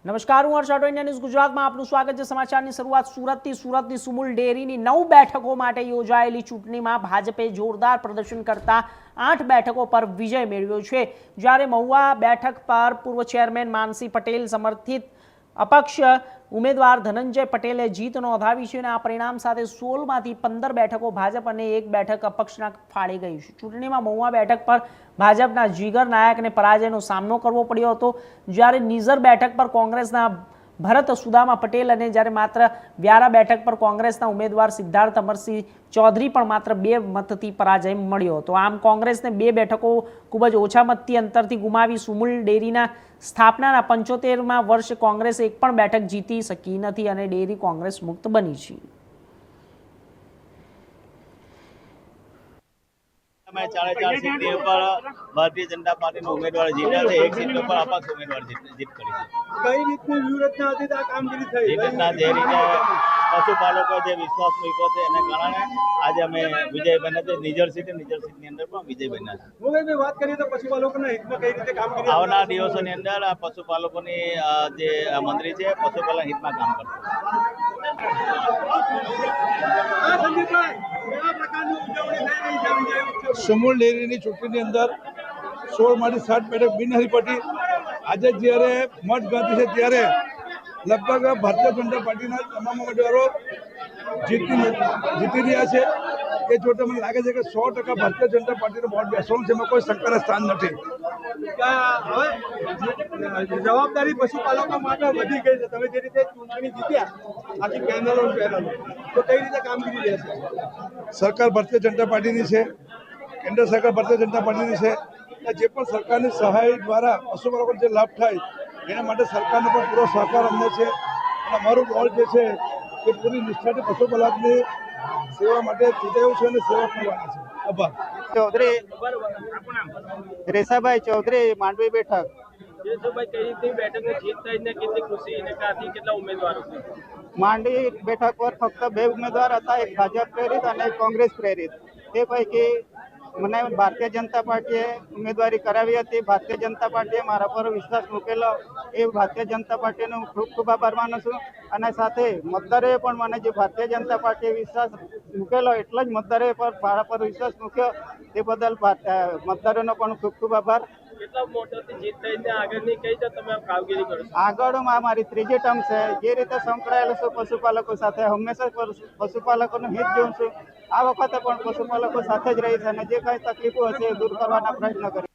નમસ્કાર, હું હર્ષ India news ગુજરાતમાં આપનું સ્વાગત છે। સમાચારની શરૂઆત સુરતની સુમુલ ડેરીની 9 બેઠકો માટે યોજાયેલી ચૂંટણીમાં ભાજપે જોરદાર પ્રદર્શન કરતા 8 બેઠકો પર વિજય મેળવ્યો છે। જ્યારે મહુવા બેઠક પર પૂર્વ ચેરમેન માનસી પટેલ સમર્થિત અપક્ષ ઉમેદવાર ધનંજય પટેલે જીત નોંધાવી છે અને આ પરિણામ સાથે 16માંથી 15 બેઠકો ભાજપ અને 1 બેઠક અપક્ષના ફાળે ગઈ છે। ચૂંટણીમાં મહુવા બેઠક પર ભાજપના જીગર નાયકને પરાજયનો સામનો કરવો પડ્યો હતો, જ્યારે નિઝર બેઠક પર કોંગ્રેસના ભરત સુદામા પટેલ અને જ્યારે માત્ર વ્યારા બેઠક પર કોંગ્રેસના ઉમેદવાર સિદ્ધાર્થ અમરસિંહ ચૌધરી પણ માત્ર 2 મતથી પરાજય મળ્યો હતો। આમ કોંગ્રેસને 2 બેઠકો ખૂબ જ ઓછા મતથી અંતરથી ગુમાવી સુમુલ ડેરીના સ્થાપનાના 75મા વર્ષે કોંગ્રેસે એક પણ બેઠક જીતી શકી નથી અને ડેરી કોંગ્રેસ મુક્ત બની છે। चार सीट पर भारतीय जनता पार्टी उम्मीदवार जीत्या है। एक सीट पर अपक्ष उम्मीदवार जीत करी कई रीतनी व्यूहरचना હતી આ કામગીરી થઈ રીતના જે રીતે પશુપાલકો જે વિશ્વાસ મૂક્યો છે એને કારણે આજે અમે વિજય બન્યા છે। નિઝર સીટની અંદર પણ વિજય બન્યા છે। મોગલભાઈ વાત કરીએ તો પશુપાલકોના હિતમાં કઈ રીતે કામગીરી આવનાર દિવસોની અંદર આ પશુપાલકોની જે મંત્રી છે પશુપાલન હિતમાં કામ કરશે। આ સંદીપભાઈ કેવા પ્રકારની ઉજવણી થઈ રહી છે વિજય ઉત્સવ? સુમુલ ડેરીની ચૂંટણીની અંદર 16માંથી 7 બેઠક બિનહરીપટી। આજે જ્યારે મતગણતરી છે ત્યારે લગભગ ભારતીય જનતા પાર્ટીના તમામ ઉમેદવારો જીતી રહ્યા છે। એ જોતા મને લાગે છે કે 100% ભારતીય જનતા પાર્ટીનો વોટ બેસવાનું છે, એમાં કોઈ શંકાના સ્થાન નથી। હવે જવાબદારી પશુપાલકો માટે વધી ગઈ છે। તમે જે રીતે ચૂંટણી જીત્યા આખી પેનલો તો કઈ રીતે કામગીરી રહેશે? સરકાર ભારતીય જનતા પાર્ટીની છે, કેન્દ્ર સરકાર ભારતીય જનતા પાર્ટીની છે। જે પણ સરકારની સહાય દ્વારા પશુપાલકોને જે લાભ થાય એના માટે સરકારનો પણ પૂરો સહકાર અમને છે અને અમારું બોલ જે છે એ પૂરી નિષ્ઠાથી પશુપાલકની સેવા માટે ચૂંટાયું છે અને સેવા કરવાના છે। આભાર। ચૌધરી રેસાભાઈ ચૌધરી માંડવી બેઠક। માંડવી બેઠક પર ફક્ત 2 ઉમેદવાર હતા, એક ભાજપ પ્રેરિત અને એક કોંગ્રેસ પ્રેરિત। તે પૈકી મને ભારતીય જનતા પાર્ટીએ ઉમેદવારી કરાવી હતી। ભારતીય જનતા પાર્ટીએ મારા પર વિશ્વાસ મૂકેલો એ ભારતીય જનતા પાર્ટીનો ખૂબ ખૂબ આભાર માનું છું અને સાથે મતદારોએ પણ મને જે ભારતીય જનતા પાર્ટીએ વિશ્વાસ મૂકેલો એટલો જ મતદારોએ પણ મારા પર વિશ્વાસ મૂક્યો તે બદલ મતદારોનો પણ ખૂબ ખૂબ આભાર। આગળમાં મારી 3જી ટર્મ છે। જે રીતે સંકળાયેલો છું પશુપાલકો સાથે, હંમેશા પશુપાલકોનું હિત જોઉં છું। આ વખતે પણ પશુપાલકો સાથે જ રહીશ અને જે કંઈ તકલીફો હશે એ દૂર કરવાના પ્રયત્ન કરીશ।